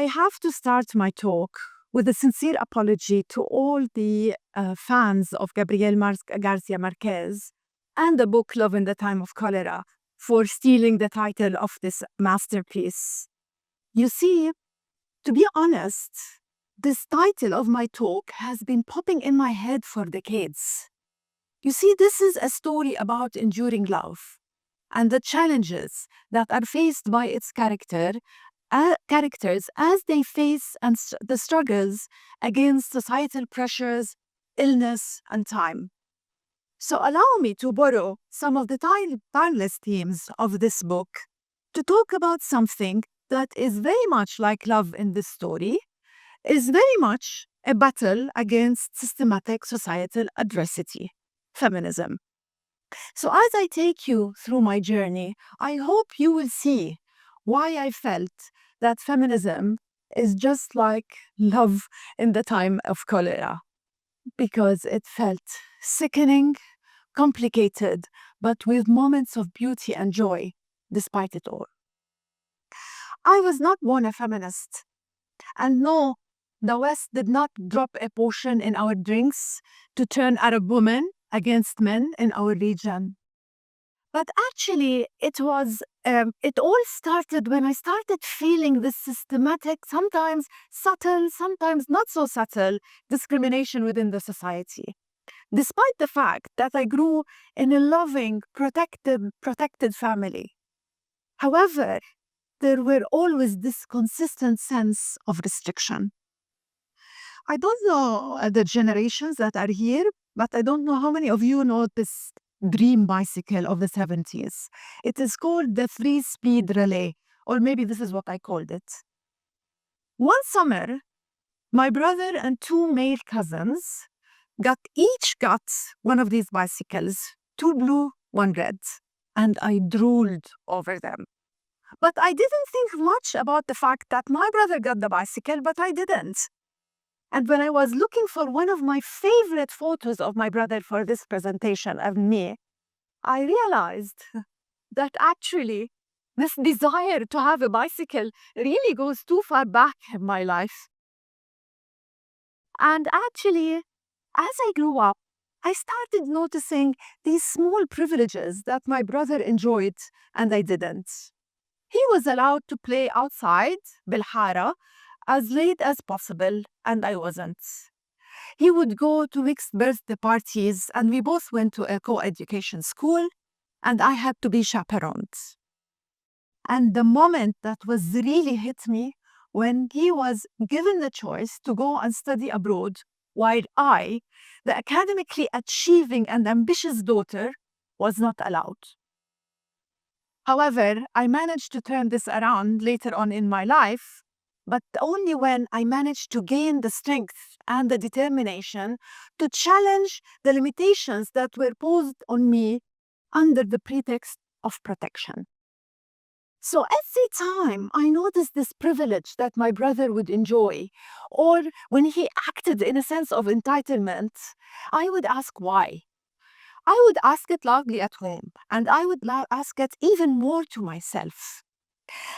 have to start my talk with a sincere apology to all the fans of Gabriel Garcia Marquez and the book Love in the Time of Cholera for stealing the title of this masterpiece. You see, to be honest, this title of my talk has been popping in my head for decades. You see, this is a story about enduring love and the challenges that are faced by its characters as they face the struggles against societal pressures, illness, and time. So allow me to borrow some of the timeless themes of this book to talk about something that is very much like love in this story, is very much a battle against systematic societal adversity, feminism. So as I take you through my journey, I hope you will see why I felt that feminism is just like love in the time of cholera, because it felt sickening, complicated, but with moments of beauty and joy despite it all. I was not born a feminist, and no, the West did not drop a potion in our drinks to turn Arab women against men in our region. But actually, it all started when I started feeling this systematic, sometimes subtle, sometimes not so subtle, discrimination within the society. Despite the fact that I grew in a loving, protected family. However, there were always this consistent sense of restriction. I don't know the generations that are here, but I don't know how many of you know this dream bicycle of the 70s. It is called the 3-speed relay, or maybe this is what I called it. One summer, my brother and 2 male cousins each got one of these bicycles, 2 blue, 1 red, and I drooled over them. But I didn't think much about the fact that my brother got the bicycle, but I didn't. And when I was looking for one of my favorite photos of my brother for this presentation of me, I realized that actually this desire to have a bicycle really goes too far back in my life. And actually, as I grew up, I started noticing these small privileges that my brother enjoyed and I didn't. He was allowed to play outside, bilhara, as late as possible, and I wasn't. He would go to mixed birthday parties, and we both went to a co-education school, and I had to be chaperoned. And the moment that was really hit me when he was given the choice to go and study abroad, while I, the academically achieving and ambitious daughter, was not allowed. However, I managed to turn this around later on in my life, but only when I managed to gain the strength and the determination to challenge the limitations that were posed on me under the pretext of protection. So every time I noticed this privilege that my brother would enjoy, or when he acted in a sense of entitlement, I would ask why. I would ask it loudly at home, and I would ask it even more to myself.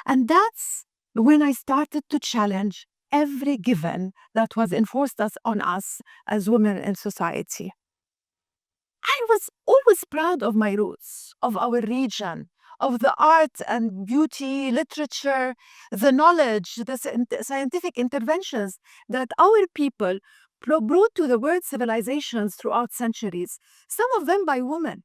And that's when I started to challenge every given that was enforced on us as women in society. I was always proud of my roots, of our region, of the art and beauty, literature, the knowledge, the scientific interventions that our people brought to the world civilizations throughout centuries, some of them by women.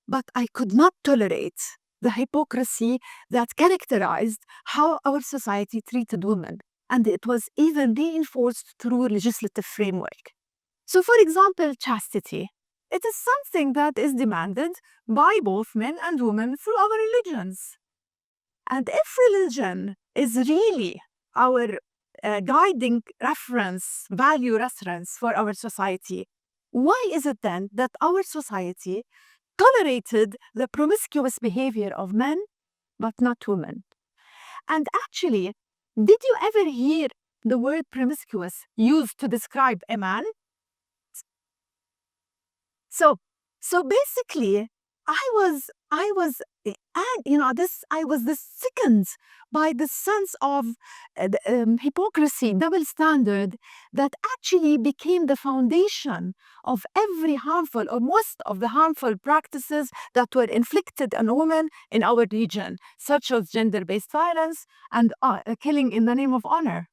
But I could not tolerate the hypocrisy that characterized how our society treated women, and it was even reinforced through legislative framework. So, for example, chastity. It is something that is demanded by both men and women through our religions. And if religion is really our guiding reference, value reference for our society, why is it then that our society tolerated the promiscuous behavior of men, but not women? And actually, did you ever hear the word promiscuous used to describe a man? So basically, I was I was, I was sickened by the sense of hypocrisy, double standard, that actually became the foundation of every harmful or most of the harmful practices that were inflicted on women in our region, such as gender-based violence and killing in the name of honor.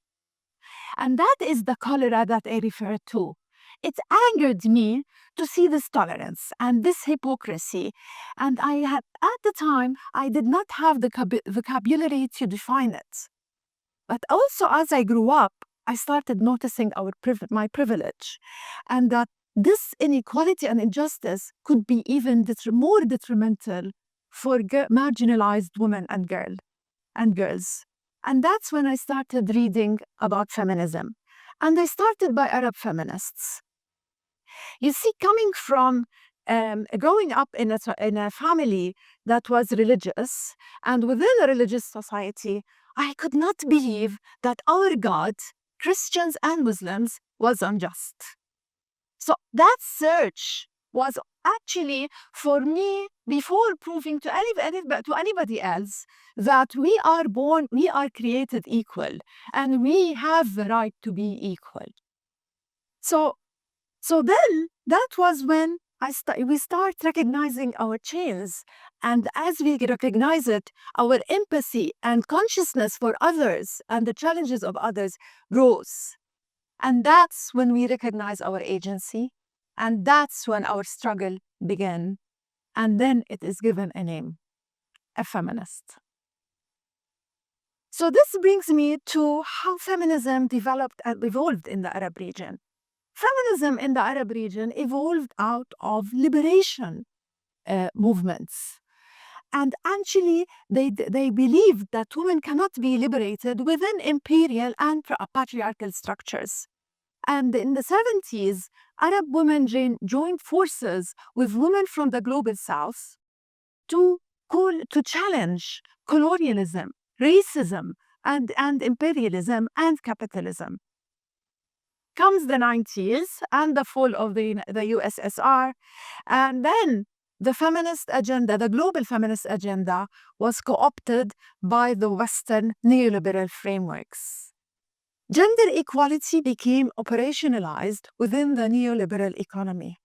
And that is the cholera that I refer to. It angered me to see this tolerance and this hypocrisy. And at the time, I did not have the vocabulary to define it. But also, as I grew up, I started noticing my privilege, and that this inequality and injustice could be even more detrimental for marginalized women and girls. And that's when I started reading about feminism. And I started by Arab feminists. You see, coming from growing up in a family that was religious, and within a religious society, I could not believe that our God, Christians and Muslims, was unjust. So that search was actually for me before proving to anybody else that we are created equal, and we have the right to be equal. So then that was when we start recognizing our chains. And as we recognize it, our empathy and consciousness for others and the challenges of others grows. And that's when we recognize our agency. And that's when our struggle began. And then it is given a name, a feminist. So this brings me to how feminism developed and evolved in the Arab region. Feminism in the Arab region evolved out of liberation movements. And actually, they believed that women cannot be liberated within imperial and patriarchal structures. And in the 70s, Arab women joined forces with women from the global south to challenge colonialism, racism, and imperialism and capitalism. Comes the 90s and the fall of the USSR, and then the feminist agenda, the global feminist agenda, was co-opted by the Western neoliberal frameworks. Gender equality became operationalized within the neoliberal economy.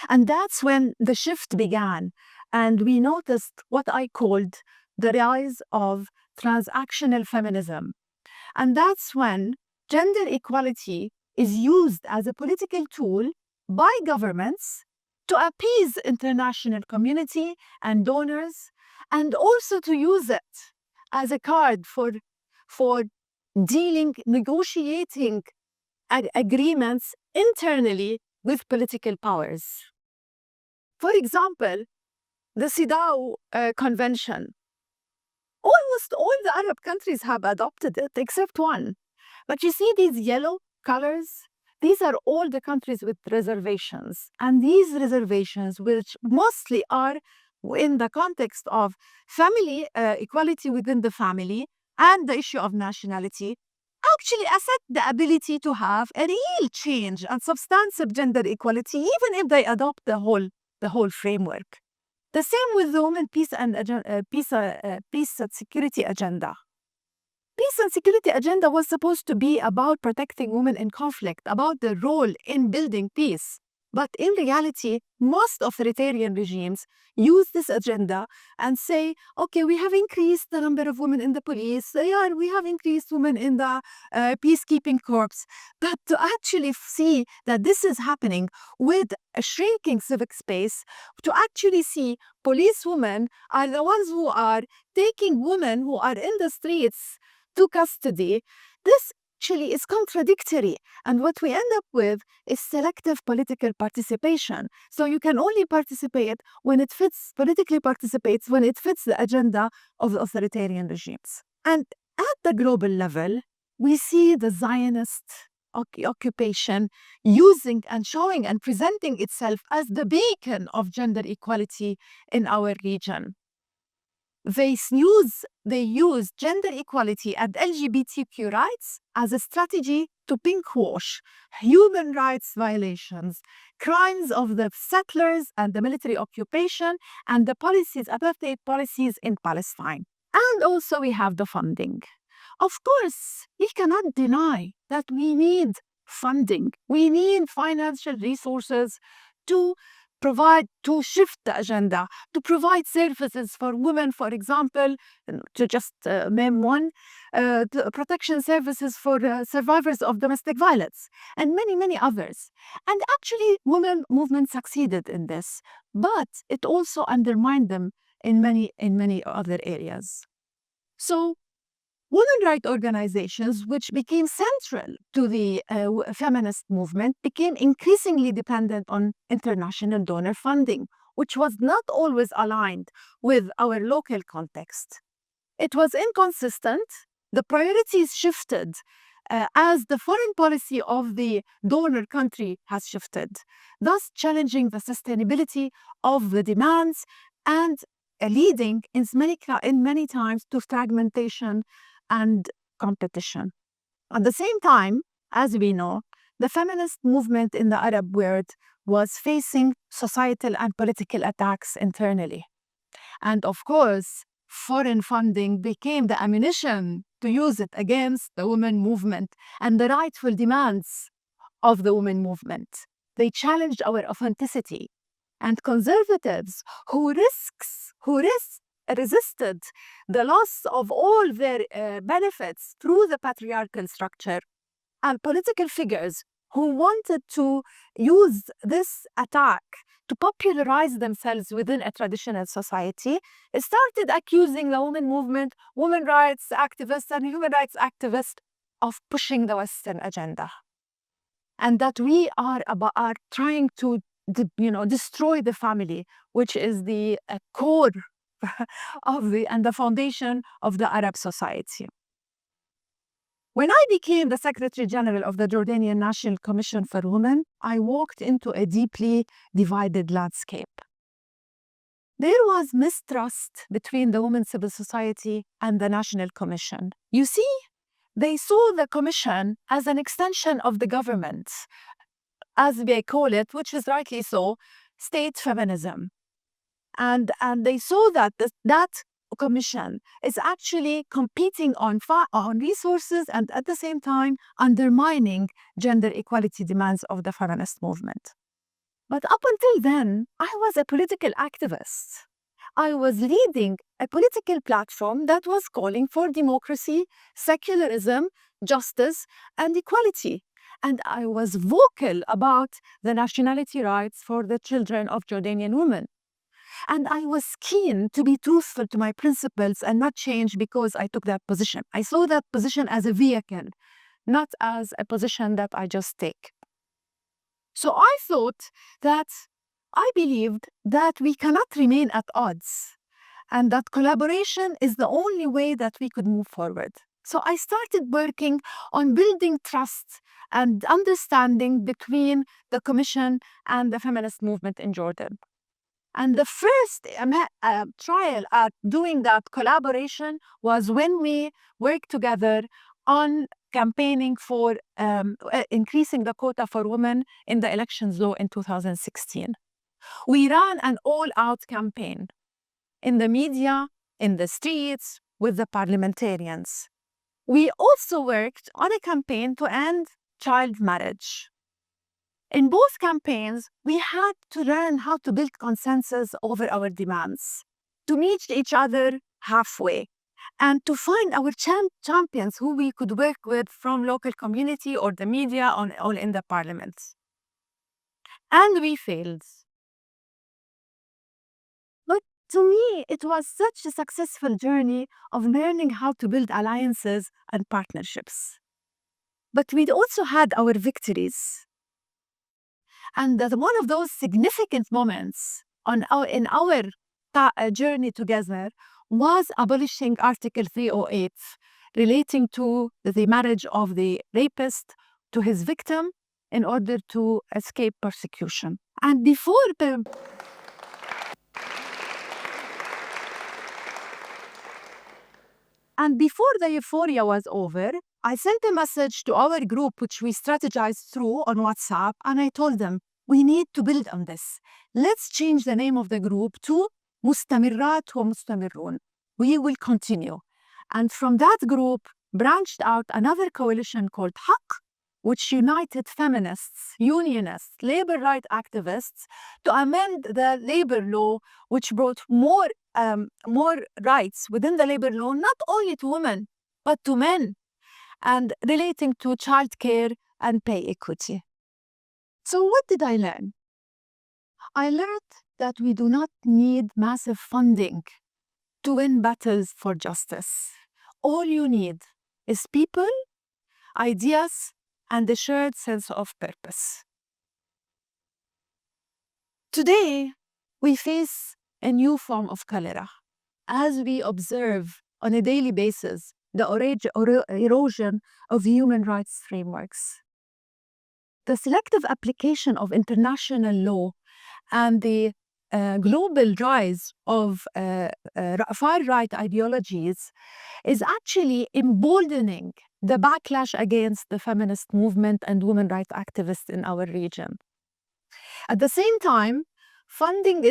And that's when the shift began, and we noticed what I called the rise of transactional feminism. And that's when gender equality is used as a political tool by governments to appease international community and donors, and also to use it as a card for negotiating agreements internally with political powers. For example, the CEDAW Convention. Almost all the Arab countries have adopted it, except one. But you see these yellow colors? These are all the countries with reservations. And these reservations, which mostly are in the context of family equality within the family and the issue of nationality, actually assert the ability to have a real change and substantive gender equality, even if they adopt the whole framework. The same with the Women Peace and Security Agenda. Peace and Security Agenda was supposed to be about protecting women in conflict, about their role in building peace. But in reality, most authoritarian regimes use this agenda and say, okay, we have increased the number of women in the police, we have increased women in the peacekeeping corps. But to actually see that this is happening with a shrinking civic space, to actually see policewomen are the ones who are taking women who are in the streets to custody, this actually is contradictory. And what we end up with is selective political participation. So you can only participate when it fits, politically participates when it fits the agenda of the authoritarian regimes. And at the global level, we see the Zionist occupation using and showing and presenting itself as the beacon of gender equality in our region. they use gender equality and LGBTQ rights as a strategy to pinkwash human rights violations, crimes of the settlers and the military occupation, and the apartheid policies in Palestine. And also we have the funding. Of course, we cannot deny that we need funding. We need financial resources to shift the agenda, to provide services for women, for example, to just name one, protection services for survivors of domestic violence, and many, many others. And actually, women movement succeeded in this, but it also undermined them in many other areas. So women rights organizations, which became central to the feminist movement, became increasingly dependent on international donor funding, which was not always aligned with our local context. It was inconsistent. The priorities shifted as the foreign policy of the donor country has shifted, thus challenging the sustainability of the demands and leading in many times to fragmentation and competition. At the same time, as we know, the feminist movement in the Arab world was facing societal and political attacks internally. And of course, foreign funding became the ammunition to use it against the women movement and the rightful demands of the women movement. They challenged our authenticity. And conservatives who resisted the loss of all their benefits through the patriarchal structure, and political figures who wanted to use this attack to popularize themselves within a traditional society, started accusing the women movement, women rights activists, and human rights activists of pushing the Western agenda. And that we are trying to destroy the family, which is the core and the foundation of the Arab society. When I became the Secretary General of the Jordanian National Commission for Women, I walked into a deeply divided landscape. There was mistrust between the Women's Civil Society and the National Commission. You see, they saw the Commission as an extension of the government, as they call it, which is rightly so, state feminism. And they saw that that commission is actually competing on resources and at the same time undermining gender equality demands of the feminist movement. But up until then, I was a political activist. I was leading a political platform that was calling for democracy, secularism, justice, and equality. And I was vocal about the nationality rights for the children of Jordanian women. And I was keen to be truthful to my principles and not change because I took that position. I saw that position as a vehicle, not as a position that I just take. So I believed that we cannot remain at odds and that collaboration is the only way that we could move forward. So I started working on building trust and understanding between the Commission and the feminist movement in Jordan. And the first trial at doing that collaboration was when we worked together on campaigning for increasing the quota for women in the elections law in 2016. We ran an all-out campaign in the media, in the streets, with the parliamentarians. We also worked on a campaign to end child marriage. In both campaigns, we had to learn how to build consensus over our demands, to meet each other halfway, and to find our champions who we could work with from local community or the media or in the parliament. And we failed. But to me, it was such a successful journey of learning how to build alliances and partnerships. But we also had our victories. And one of those significant moments in our journey together was abolishing Article 308 relating to the marriage of the rapist to his victim in order to escape persecution. And And before the euphoria was over, I sent a message to our group, which we strategized through on WhatsApp, and I told them, we need to build on this. Let's change the name of the group to مستمرات ومستمرون. We will continue. And from that group branched out another coalition called حق, which united feminists, unionists, labor rights activists to amend the labor law, which brought more rights within the labor law, not only to women, but to men, and relating to childcare and pay equity. So what did I learn? I learned that we do not need massive funding to win battles for justice. All you need is people, ideas, and a shared sense of purpose. Today, we face a new form of cholera as we observe on a daily basis the erosion of human rights frameworks. The selective application of international law and the global rise of far-right ideologies is actually emboldening the backlash against the feminist movement and women rights activists in our region. At the same time, funding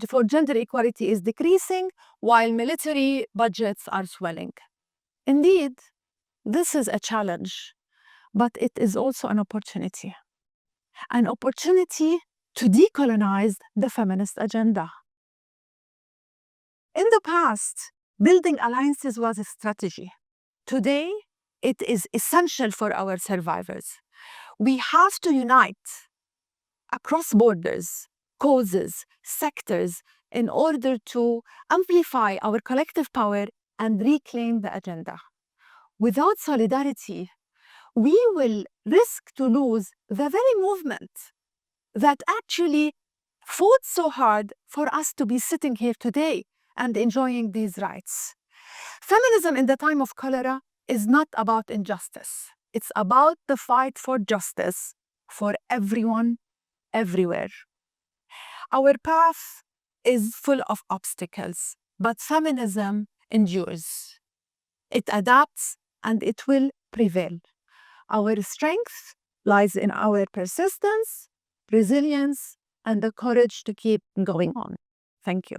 for gender equality is decreasing while military budgets are swelling. Indeed, this is a challenge, but it is also an opportunity to decolonize the feminist agenda. In the past, building alliances was a strategy. Today, it is essential for our survivors. We have to unite across borders, causes, sectors, in order to amplify our collective power and reclaim the agenda. Without solidarity, we will risk to lose the very movement that actually fought so hard for us to be sitting here today and enjoying these rights. Feminism in the time of cholera is not about injustice. It's about the fight for justice for everyone, everywhere. Our path is full of obstacles, but feminism endures. It adapts and it will prevail. Our strength lies in our persistence, resilience, and the courage to keep going on. Thank you.